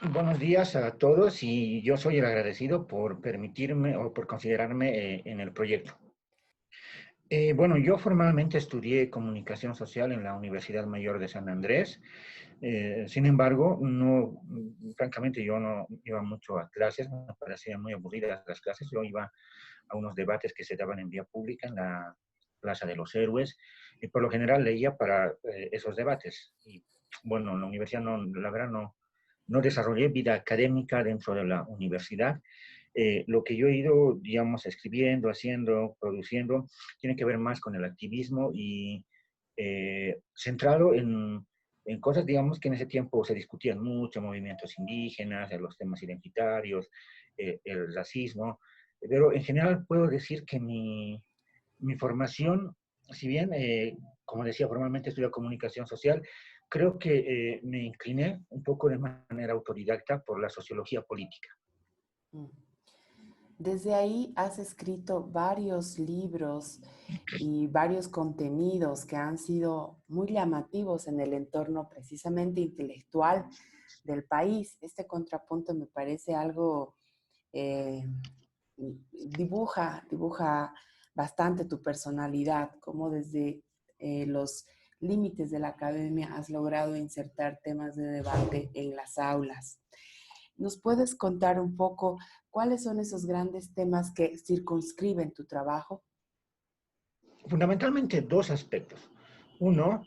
Buenos días a todos y yo soy el agradecido por permitirme o por considerarme en el proyecto. Bueno, yo formalmente estudié comunicación social en la Universidad Mayor de San Andrés. Sin embargo, no, francamente yo no iba mucho a clases, me parecían muy aburridas las clases. Yo iba a unos debates que se daban en vía pública en la Plaza de los Héroes y por lo general leía para esos debates. Y bueno, en la universidad no, la verdad no desarrollé vida académica dentro de la universidad. Lo que yo he ido, digamos, escribiendo, haciendo, produciendo, tiene que ver más con el activismo y centrado en cosas, digamos, que en ese tiempo se discutían mucho, movimientos indígenas, los temas identitarios, el racismo, pero en general puedo decir que mi formación, si bien, como decía, formalmente estudié comunicación social, creo que me incliné un poco de manera autodidacta por la sociología política. Mm. Desde ahí has escrito varios libros y varios contenidos que han sido muy llamativos en el entorno precisamente intelectual del país. Este contrapunto me parece algo, eh, dibuja bastante tu personalidad, como desde los límites de la academia has logrado insertar temas de debate en las aulas. ¿Nos puedes contar un poco cuáles son esos grandes temas que circunscriben tu trabajo? Fundamentalmente dos aspectos. Uno,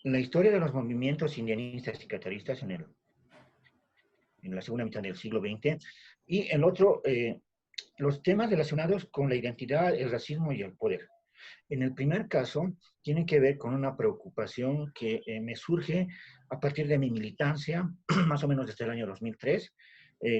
la historia de los movimientos indianistas y cataristas en la segunda mitad del siglo XX, y el otro, los temas relacionados con la identidad, el racismo y el poder. En el primer caso, tiene que ver con una preocupación que me surge a partir de mi militancia, más o menos desde el año 2003,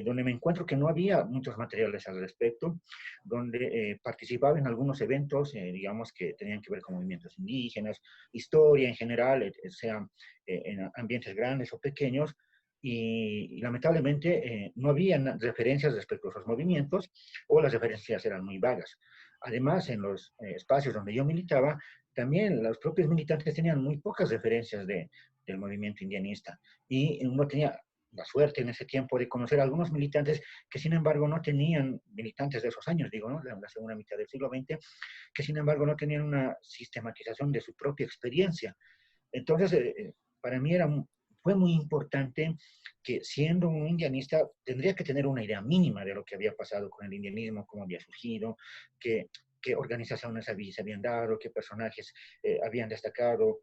donde me encuentro que no había muchos materiales al respecto, donde participaba en algunos eventos, digamos, que tenían que ver con movimientos indígenas, historia en general, sean en ambientes grandes o pequeños, y lamentablemente no había referencias respecto a esos movimientos o las referencias eran muy vagas. Además, en los espacios donde yo militaba, también los propios militantes tenían muy pocas referencias del movimiento indianista. Y uno tenía la suerte en ese tiempo de conocer a algunos militantes que, sin embargo, no tenían, militantes de esos años, digo, ¿no? La segunda mitad del siglo XX, que, sin embargo, no tenían una sistematización de su propia experiencia. Entonces, para mí fue muy importante que siendo un indianista tendría que tener una idea mínima de lo que había pasado con el indianismo, cómo había surgido, qué organizaciones se habían dado, qué personajes habían destacado,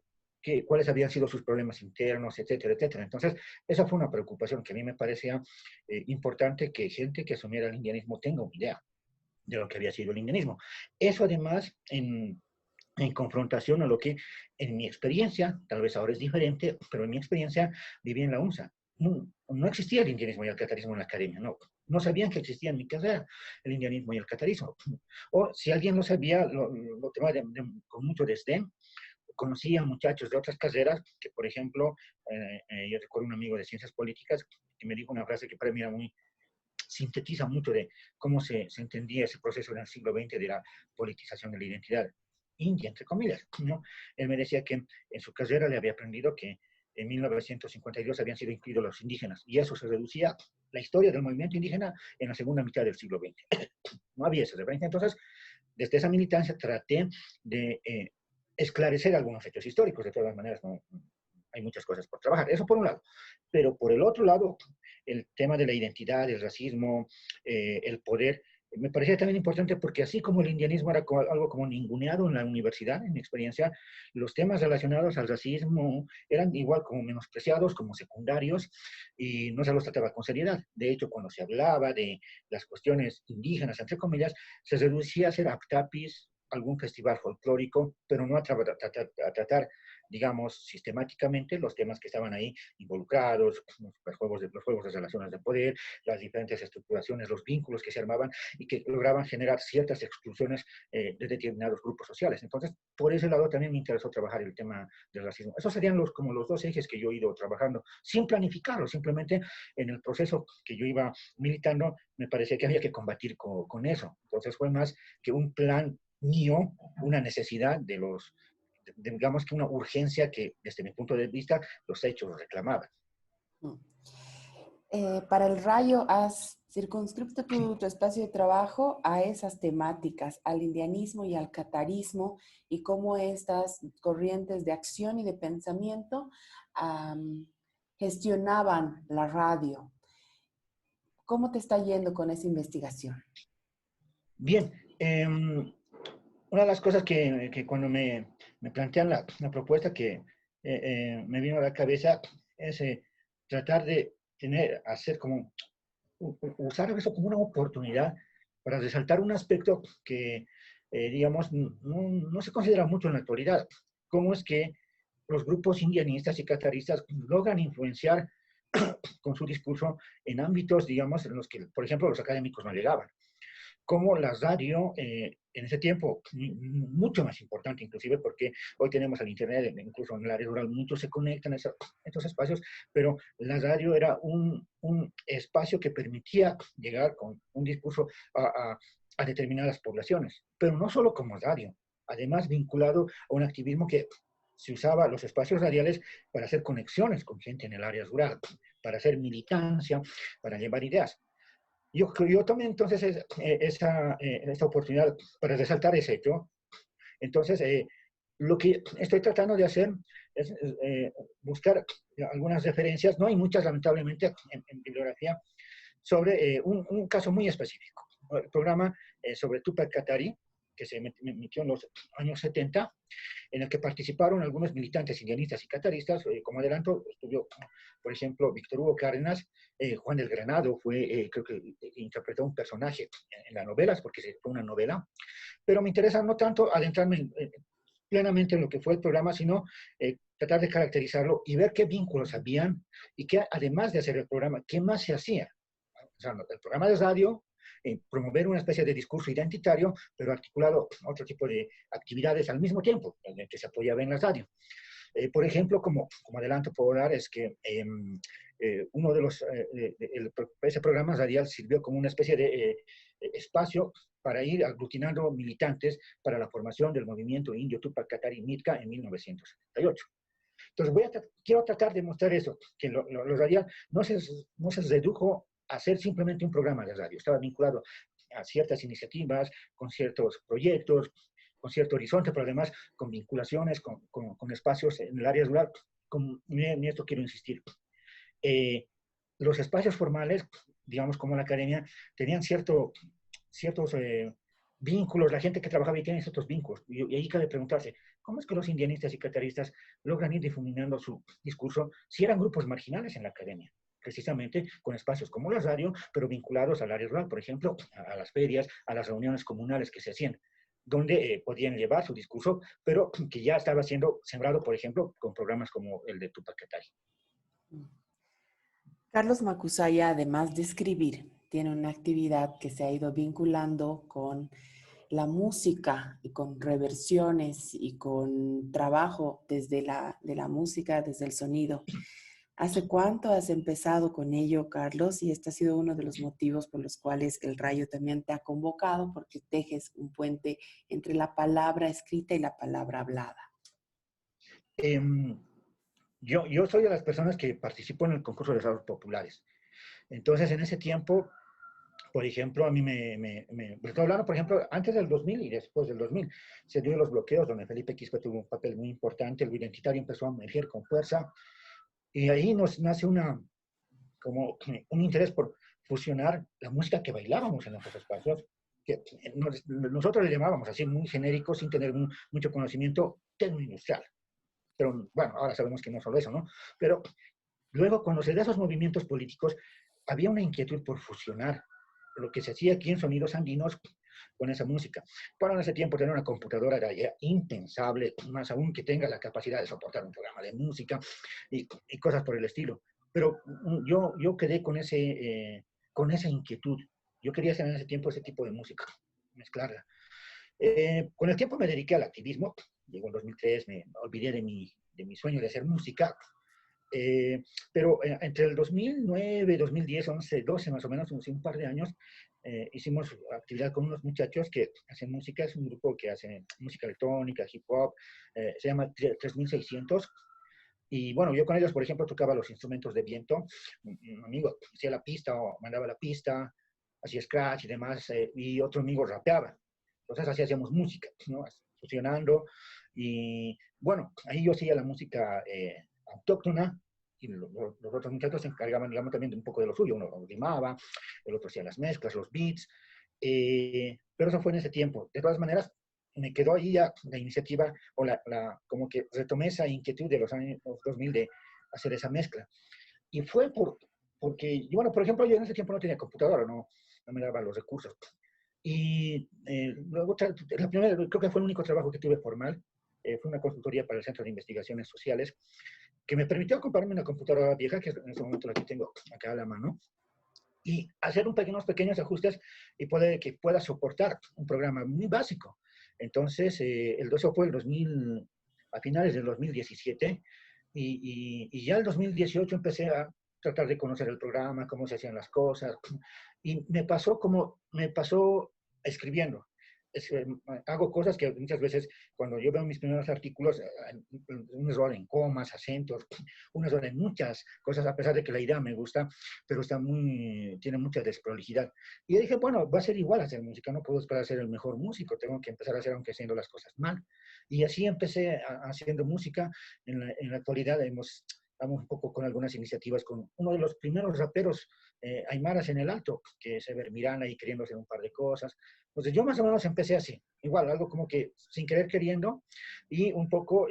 cuáles habían sido sus problemas internos, etcétera, etcétera. Entonces, esa fue una preocupación que a mí me parecía importante que gente que asumiera el indianismo tenga una idea de lo que había sido el indianismo. Eso además en confrontación a lo que en mi experiencia, tal vez ahora es diferente, pero en mi experiencia viví en la UNSA. No existía el indianismo y el catarismo en la academia, no sabían que existía en mi carrera el indianismo y el catarismo. O si alguien lo sabía, lo tomaba con mucho desdén. Conocía muchachos de otras carreras que, por ejemplo, yo recuerdo un amigo de ciencias políticas que me dijo una frase que para mí era muy, sintetiza mucho de cómo se entendía ese proceso en el siglo XX de la politización de la identidad india, entre comillas, ¿no? Él me decía que en su carrera le había aprendido que en 1952 habían sido incluidos los indígenas y eso se reducía la historia del movimiento indígena en la segunda mitad del siglo XX. No había esa referencia. Entonces, desde esa militancia traté de esclarecer algunos hechos históricos. De todas maneras, no, hay muchas cosas por trabajar. Eso por un lado. Pero por el otro lado, el tema de la identidad, el racismo, el poder, me parecía también importante porque así como el indianismo era algo como ninguneado en la universidad, en mi experiencia, los temas relacionados al racismo eran igual como menospreciados, como secundarios, y no se los trataba con seriedad. De hecho, cuando se hablaba de las cuestiones indígenas, entre comillas, se reducía a ser aptapis, algún festival folclórico, pero no a tratar, digamos, sistemáticamente los temas que estaban ahí involucrados, los juegos de relaciones de poder, las diferentes estructuraciones, los vínculos que se armaban y que lograban generar ciertas exclusiones de determinados grupos sociales. Entonces, por ese lado también me interesó trabajar el tema del racismo. Esos serían como los dos ejes que yo he ido trabajando, sin planificarlo, simplemente en el proceso que yo iba militando, me parecía que había que combatir con eso. Entonces fue más que un plan mío, una necesidad digamos que una urgencia que desde mi punto de vista los hechos reclamaban. Mm. Para el Rayo has circunscrito tu espacio de trabajo a esas temáticas, al indianismo y al catarismo, y cómo estas corrientes de acción y de pensamiento gestionaban la radio. ¿Cómo te está yendo con esa investigación? Bien, una de las cosas que cuando me plantean la propuesta que me vino a la cabeza es tratar de hacer como, usar eso como una oportunidad para resaltar un aspecto que, digamos, no se considera mucho en la actualidad. Cómo es que los grupos indianistas y cataristas logran influenciar con su discurso en ámbitos, digamos, en los que, por ejemplo, los académicos no llegaban. Como la radio, en ese tiempo, mucho más importante inclusive, porque hoy tenemos el Internet, incluso en el área rural, muchos se conectan a estos espacios, pero la radio era un espacio que permitía llegar con un discurso a determinadas poblaciones, pero no solo como radio, además vinculado a un activismo que se usaba los espacios radiales para hacer conexiones con gente en el área rural, para hacer militancia, para llevar ideas. Yo tomé entonces esta oportunidad para resaltar ese hecho. Entonces, lo que estoy tratando de hacer es buscar algunas referencias, no hay muchas lamentablemente en bibliografía, sobre un caso muy específico. El programa sobre Tupac Katari, que se emitió en los años 70, en el que participaron algunos militantes indianistas y cataristas. Como adelanto, estuvo, por ejemplo, Víctor Hugo Cárdenas, Juan del Granado, creo que interpretó un personaje en las novelas, porque fue una novela, pero me interesa no tanto adentrarme plenamente en lo que fue el programa, sino tratar de caracterizarlo y ver qué vínculos habían y que además de hacer el programa, qué más se hacía. O sea, el programa de radio, promover una especie de discurso identitario, pero articulado a otro tipo de actividades al mismo tiempo, en el que se apoyaba en la radio. Por ejemplo, como adelanto puedo dar, es que uno de ese programa radial sirvió como una especie de espacio para ir aglutinando militantes para la formación del movimiento indio Tupac Katari Mitka en 1978. Entonces quiero tratar de mostrar eso, que lo radial no se redujo a ser simplemente un programa de radio, estaba vinculado a ciertas iniciativas, con ciertos proyectos, con cierto horizonte, pero además con vinculaciones, con espacios en el área rural. En esto quiero insistir. Eh, los espacios formales, digamos como la academia, tenían ciertos vínculos, la gente que trabajaba y tiene ciertos vínculos. Y ahí cabe preguntarse, ¿cómo es que los indianistas y cataristas logran ir difuminando su discurso si eran grupos marginales en la academia? Precisamente con espacios como la radio, pero vinculados al área rural, por ejemplo, a las ferias, a las reuniones comunales que se hacían, donde podían llevar su discurso, pero que ya estaba siendo sembrado, por ejemplo, con programas como el de Tupac Katari. Carlos Macusaya, además de escribir, tiene una actividad que se ha ido vinculando con la música y con reversiones y con trabajo de la música, desde el sonido. ¿Hace cuánto has empezado con ello, Carlos? Y este ha sido uno de los motivos por los cuales el Rayo también te ha convocado, porque tejes un puente entre la palabra escrita y la palabra hablada. Yo soy de las personas que participó en el concurso de raros populares. Entonces, en ese tiempo, por ejemplo, a mí estoy hablando, por ejemplo, antes del 2000 y después del 2000, se dio los bloqueos, donde Felipe Quispe tuvo un papel muy importante, el identitario empezó a emerger con fuerza, y ahí nos nace como un interés por fusionar la música que bailábamos en nuestros espacios, que nosotros le llamábamos así, muy genérico, sin tener mucho conocimiento tecno-industrial. Pero bueno, ahora sabemos que no es solo eso, ¿no? Pero luego, cuando se da esos movimientos políticos, había una inquietud por fusionar lo que se hacía aquí en Sonidos Andinos con esa música. Para en ese tiempo tener una computadora era ya impensable, más aún que tenga la capacidad de soportar un programa de música y cosas por el estilo. Pero yo quedé con esa inquietud. Yo quería hacer en ese tiempo ese tipo de música, mezclarla. Con el tiempo me dediqué al activismo. Llegó el 2003, me olvidé de mi sueño de hacer música. Pero entre el 2009, 2010, 11, 12 más o menos, un par de años, hicimos actividad con unos muchachos que hacen música. Es un grupo que hace música electrónica, hip hop, se llama 3600. Y bueno, yo con ellos, por ejemplo, tocaba los instrumentos de viento. Un amigo hacía la pista o mandaba la pista, hacía scratch y demás, y otro amigo rapeaba. Entonces así hacíamos música, ¿no? Fusionando. Y bueno, ahí yo hacía la música autóctona y los otros muchachos se encargaban, digamos, también de un poco de lo suyo. Uno rimaba, el otro hacía las mezclas, los beats. Pero eso fue en ese tiempo. De todas maneras, me quedó ahí ya la iniciativa o como que retomé esa inquietud de los años 2000 de hacer esa mezcla. Y fue porque, yo, bueno, por ejemplo, yo en ese tiempo no tenía computadora, no me daban los recursos. Y luego, la primera, creo que fue el único trabajo que tuve formal, fue una consultoría para el Centro de Investigaciones Sociales, que me permitió comprarme una computadora vieja, que en este momento la que tengo acá a la mano, y hacer unos pequeños ajustes y que pueda soportar un programa muy básico. Entonces, eso fue a finales del 2017, y ya el 2018 empecé a tratar de conocer el programa, cómo se hacían las cosas, y me pasó escribiendo. Hago cosas que muchas veces cuando yo veo mis primeros artículos, un error en comas, acentos, un error en muchas cosas, a pesar de que la idea me gusta, pero tiene mucha desprolijidad. Y yo dije, bueno, va a ser igual hacer música, no puedo esperar a ser el mejor músico, tengo que empezar a hacer aunque haciendo las cosas mal. Y así empecé haciendo música. En la actualidad estamos un poco con algunas iniciativas con uno de los primeros raperos aymaras en el Alto, que es Ever Miranda, y queriendo hacer un par de cosas. Entonces yo más o menos empecé así, igual, algo como que sin querer queriendo, y un poco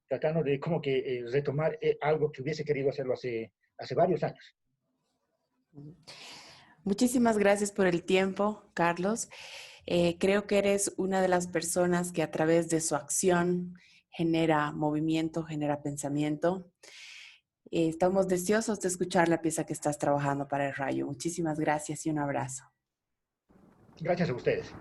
tratando de como que retomar algo que hubiese querido hacerlo hace varios años. Muchísimas gracias por el tiempo, Carlos. Creo que eres una de las personas que a través de su acción genera movimiento, genera pensamiento. Estamos deseosos de escuchar la pieza que estás trabajando para el Rayo. Muchísimas gracias y un abrazo. Gracias a ustedes.